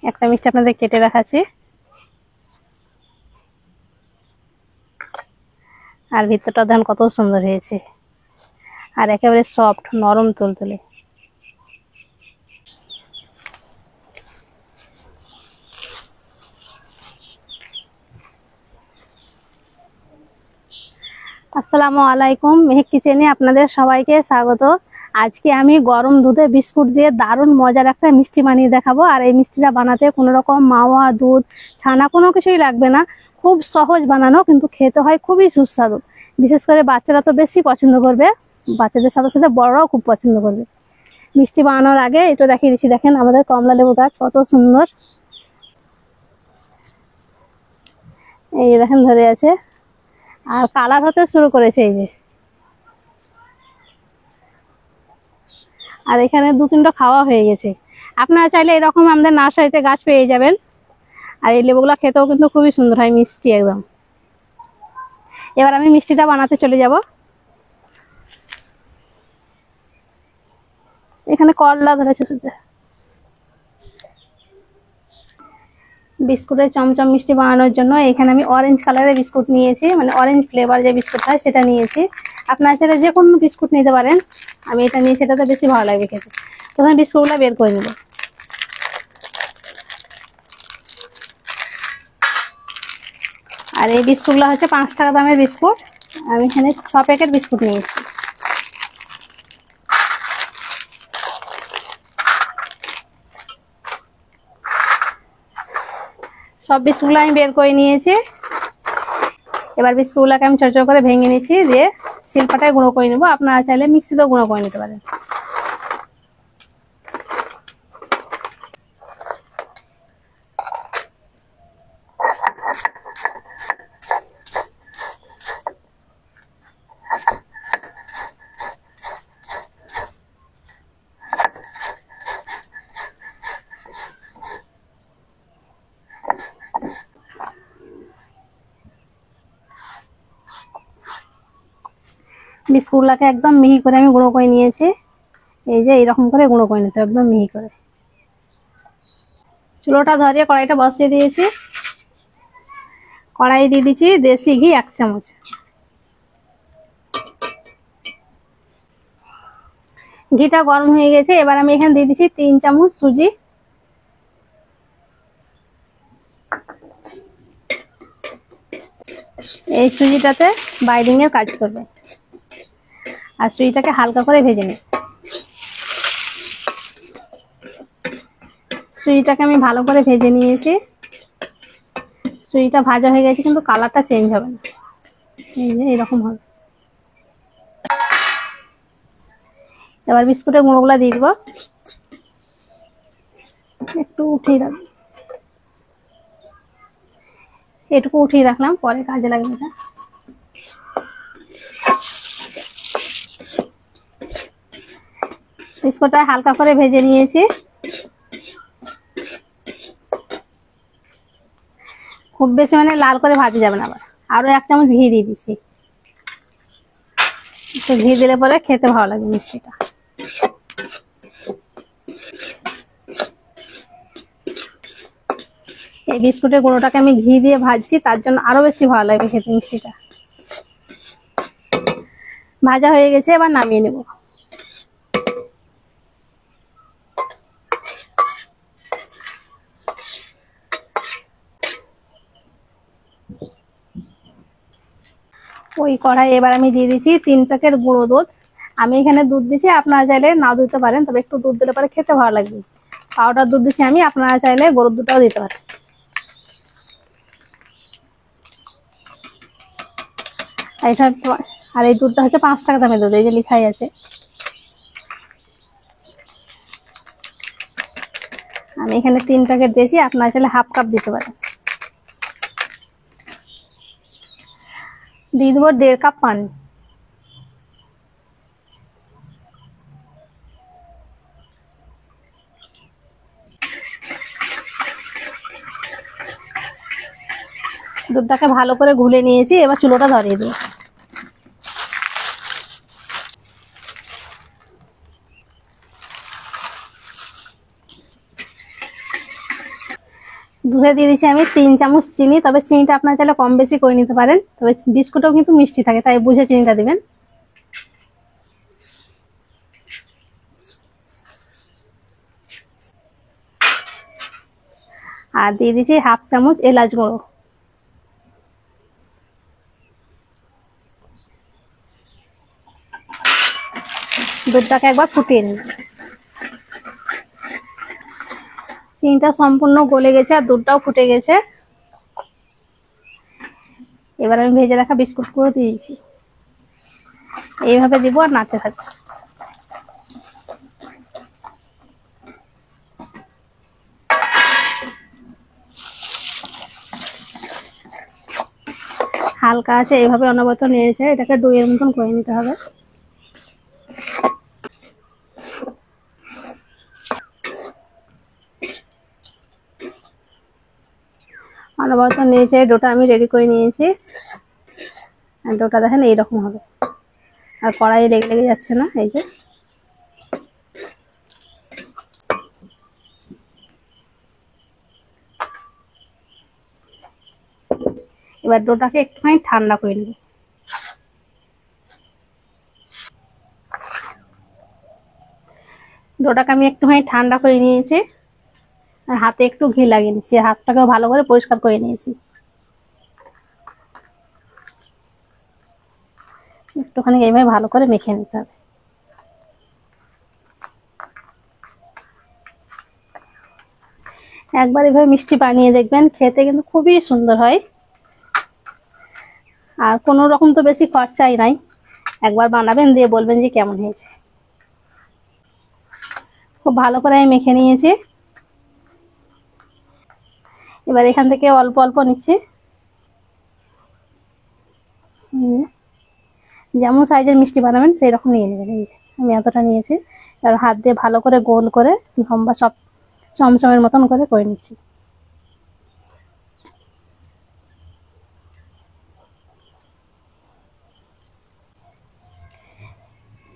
একটা মিষ্টি আপনাদের কেটে দেখাচ্ছি। আর ভিতরটা দেখেন কত সুন্দর হয়েছে, আর একেবারে সফট নরম তুলতুলে। আসসালামু আলাইকুম, মেহেক কিচেনে আপনাদের সবাইকে স্বাগত। আজকে আমি গরম দুধে বিস্কুট দিয়ে দারুণ মজার একটা মিষ্টি বানিয়ে দেখাবো। আর এই মিষ্টিটা বানাতে কোনো রকম মাওয়া, দুধ, ছানা কোনো কিছুই লাগবে না। খুব সহজ বানানো, কিন্তু খেতে হয় খুবই সুস্বাদু। বিশেষ করে বাচ্চারা তো বেশি পছন্দ করবে, বাচ্চাদের সাথে সাথে বড়রাও খুব পছন্দ করবে। মিষ্টি বানানোর আগে এটা দেখিয়ে দিচ্ছি। দেখেন আমাদের কমলা লেবু গাছ কত সুন্দর, এই দেখেন ধরে আছে, আর কালার হতে শুরু করেছে এই যে। আর এখানে 2-3টা খাওয়া হয়ে গেছে। আপনারা চাইলে এরকম আমাদের নার্সারিতে গাছ পেয়ে যাবেন। আর এই লেবুগুলো খেতেও কিন্তু খুবই সুন্দর হয়, মিষ্টি একদম। এবার আমি মিষ্টিটা বানাতে চলে যাব। এখানে করলা ধরেছে শুধু। বিস্কুটের চমচম মিষ্টি বানানোর জন্য এখানে আমি অরেঞ্জ কালারের বিস্কুট নিয়েছি, মানে অরেঞ্জ ফ্লেভার যে বিস্কুট হয় সেটা নিয়েছি। আপনারা চাইলে যে কোনো বিস্কুট নিতে পারেন, আমি এটা নিয়েছি, এটাতে বেশি ভালো লাগবে খেতে। প্রথমে বিস্কুটগুলো বের করে নেব। আর এই বিস্কুটগুলো হচ্ছে 5 টাকা দামের বিস্কুট। আমি এখানে 6 প্যাকেট বিস্কুট নিয়েছি। সব বিস্কুটগুলো আমি বের করে নিয়েছি। এবার বিস্কুটগুলোকে আমি ছোট ছোট করে ভেঙে নিচ্ছি, দিয়ে শিলপাটায় গুঁড়ো করে নেবো। আপনারা চাইলে মিক্সিতেও গুঁড়ো করে নিতে পারেন। বিস্কুটগুলোকে একদম মিহি করে আমি গুঁড়ো করে নিয়েছি। এই যে এইরকম করে গুঁড়ো করে নিতে, একদম মিহি করে। চুলোটা ধরিয়ে কড়াইটা বসিয়ে দিয়েছি। কড়াই দিয়ে দিচ্ছি দেশি ঘি 1 চামচ। ঘিটা গরম হয়ে গেছে। এবার আমি এখানে দিয়ে দিচ্ছি 3 চামচ সুজি। এই সুজিটাতে বাইন্ডিং এর কাজ করবে। আর সুজিটাকে হালকা করে ভেজে নিই। সুজিটাকে আমি ভালো করে ভেজে নিয়েছি। সুজিটা ভাজা হয়ে গেছে, কিন্তু কালারটা চেঞ্জ হবে না, এই যে এরকম হবে। এবার বিস্কুটের গুঁড়োগুলো দিয়ে দিব। একটু উঠিয়ে রাখবো, এটুকু উঠিয়ে রাখলাম, পরে কাজে লাগবে এটা। বিস্কুটটা হালকা করে ভেজে নিয়েছি। খুব বেশি মানে লাল করে ভাজা যাবে না। আবার আরো 1 চামচ ঘি দিয়ে দিচ্ছি। একটু ঘি দিলে পরে খেতে ভালো লাগে মিষ্টিটা। এই বিস্কুটের গুঁড়োটাকে আমি ঘি দিয়ে ভাজছি, তার জন্য আরো বেশি ভালো লাগে খেতে মিষ্টিটা। ভাজা হয়ে গেছে, এবার নামিয়ে নেব। ওই কড়াই এবার আমি দিয়ে দিচ্ছি 3 প্যাকেট গুঁড়ো দুধ। আমি এখানে দুধ দিচ্ছি, আপনারা চাইলে নাও দিতে পারেন, তবে একটু দুধ দিলে পরে খেতে ভালো লাগবে। পাউডার দুধ দিচ্ছি আমি, আপনারা চাইলে গরুর দুধটাও দিতে পারেন। এটা আর এই দুধটা হচ্ছে 5 টাকা দামের দুধ, এই যে লেখাই আছে। আমি এখানে 3 প্যাকেট দিয়েছি, আপনারা চাইলে হাফ কাপ দিতে পারেন। দিয়ে দেবো 1.5 কাপ পানি। দুধটাকে ভালো করে ঘুলে নিয়েছি, এবার চুলোটা ধরিয়ে দিই। দুধে দিয়ে দিচ্ছি আমি 3 চামচ চিনি, তবে চিনিটা আপনারা চাইলে কম বেশি করে নিতে পারেন, তবে বিস্কুটও কিন্তু মিষ্টি থাকে তাই বুঝে চিনিটা দিবেন। আর দিয়ে দিচ্ছি 1/2 চামচ এলাচ গুঁড়ো। দুধটাকে একবার ফুটিয়ে নিন। চিনিটা সম্পূর্ণ গলে গেছে আর দুধটাও ফুটে গেছে। এবার আমি ভেজে রাখা বিস্কুটগুলো দিয়ে দিচ্ছি, এইভাবে দিব আর নাড়তে থাকবো। হালকা আছে এইভাবে অনবরত নেড়েছে, এটাকে দইয়ের মতন করে নিতে হবে। অনবরত নেড়েছে ডোটা আমি রেডি করে নিয়েছি। আর ডোটা দেখেন এইরকম হবে, আর কড়াই লেগে লেগে যাচ্ছে না। এই যে এবার ডোটাকে একটুখানি ঠান্ডা করে নেব। ডোটাকে আমি একটুখানি ঠান্ডা করে নিয়েছি আর হাতে একটু ঘি লাগিয়ে নিচ্ছি, হাতটাকেও ভালো করে পরিষ্কার করে নিয়েছি। একটুখানি এইভাবে ভালো করে মেখে নিতে হবে। একবার এভাবে মিষ্টি বানিয়ে দেখবেন, খেতে কিন্তু খুবই সুন্দর হয় আর কোনো রকম তো বেশি খরচাই নাই। একবার বানাবেন, দিয়ে বলবেন যে কেমন হয়েছে। খুব ভালো করে আমি মেখে নিয়েছি। এবার এখান থেকে অল্প অল্প নিচ্ছি, যেমন সাইজের মিষ্টি বানাবেন সেই রকম নিয়ে নেবেন। এই আমি এতটা নিয়েছি। এবার হাত দিয়ে ভালো করে গোল করে লম্বা সব চমচমের মতন করে নিচ্ছি।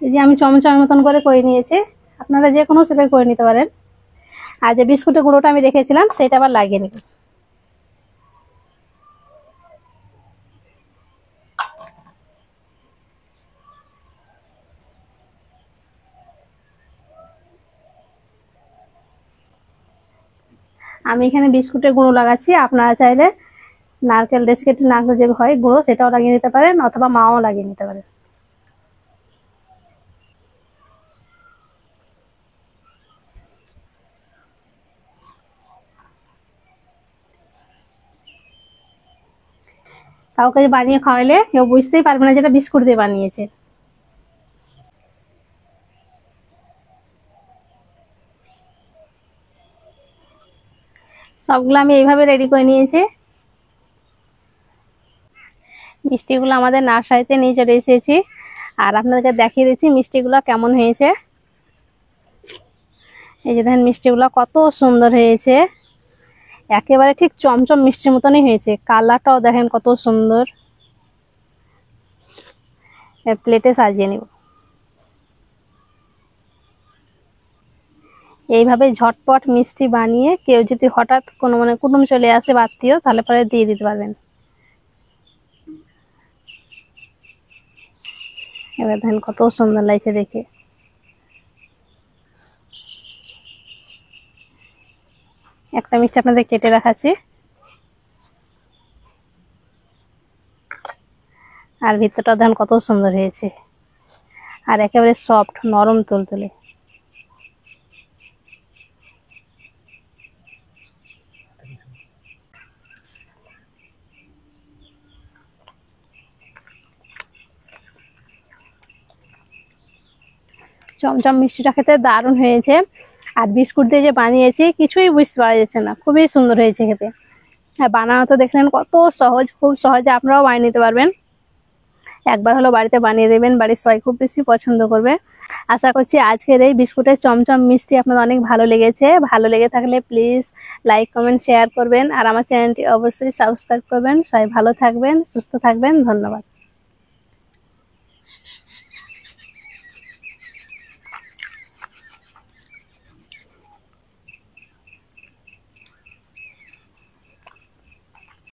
এই যে আমি চমচমের মতন করে নিয়েছি, আপনারা যে কোনো শেপে করে নিতে পারেন। আর যে বিস্কুটের গুঁড়োটা আমি রেখেছিলাম সেটা আবার লাগিয়ে নেব। আমি এখানে বিস্কুটের গুঁড়ো লাগাচ্ছি, আপনারা চাইলে নারকেল ডেসকেটের নারকেল যে হয় গুঁড়ো সেটাও লাগিয়ে নিতে পারেন, অথবা মাও লাগিয়ে নিতে পারেন। কাউকে বানিয়ে খাওয়াইলে কেউ বুঝতেই পারবে না যেটা বিস্কুট দিয়ে বানিয়েছে। সবগুলো আমি এইভাবে রেডি করে নিয়েছি। মিষ্টিগুলো আমাদের নার্সারিতে নিয়ে চলে এসেছি আর আপনাদেরকে দেখিয়ে দিচ্ছি মিষ্টিগুলো কেমন হয়েছে। এই যে দেখেন মিষ্টিগুলো কত সুন্দর হয়েছে, একেবারে ঠিক চমচম মিষ্টির মতনই হয়েছে। কালারটাও দেখেন কত সুন্দর। প্লেটে সাজিয়ে নিব। এইভাবে ঝটপট মিষ্টি বানিয়ে কেউ যদি হঠাৎ কোনো কুটুম চলে আসে আত্মীয়, তাহলে পরে দিয়ে দিতে পারবেন। এবার দেখেন কত সুন্দর লাগছে দেখে। একটা মিষ্টি আপনাদের কেটে দেখাচ্ছি, আর ভিতরটা দেখেন কত সুন্দর হয়েছে আর একেবারে সফট নরম তুলতুলে। চমচম মিষ্টিটা খেতে দারুণ হয়েছে, আর বিস্কুট দিয়ে যে বানিয়েছি কিছুই বুঝতে পারা যাচ্ছে না, খুবই সুন্দর হয়েছে খেতে। আর বানানো তো দেখলেন কত সহজ, খুব সহজে আপনারাও বানিয়ে নিতে পারবেন। একবার হলো বাড়িতে বানিয়ে দেবেন, বাড়ির সবাই খুব বেশি পছন্দ করবে। আশা করছি আজকের এই বিস্কুটের চমচম মিষ্টি আপনাদের অনেক ভালো লেগেছে। ভালো লেগে থাকলে প্লিজ লাইক কমেন্ট শেয়ার করবেন আর আমার চ্যানেলটি অবশ্যই সাবস্ক্রাইব করবেন। সবাই ভালো থাকবেন, সুস্থ থাকবেন। ধন্যবাদ।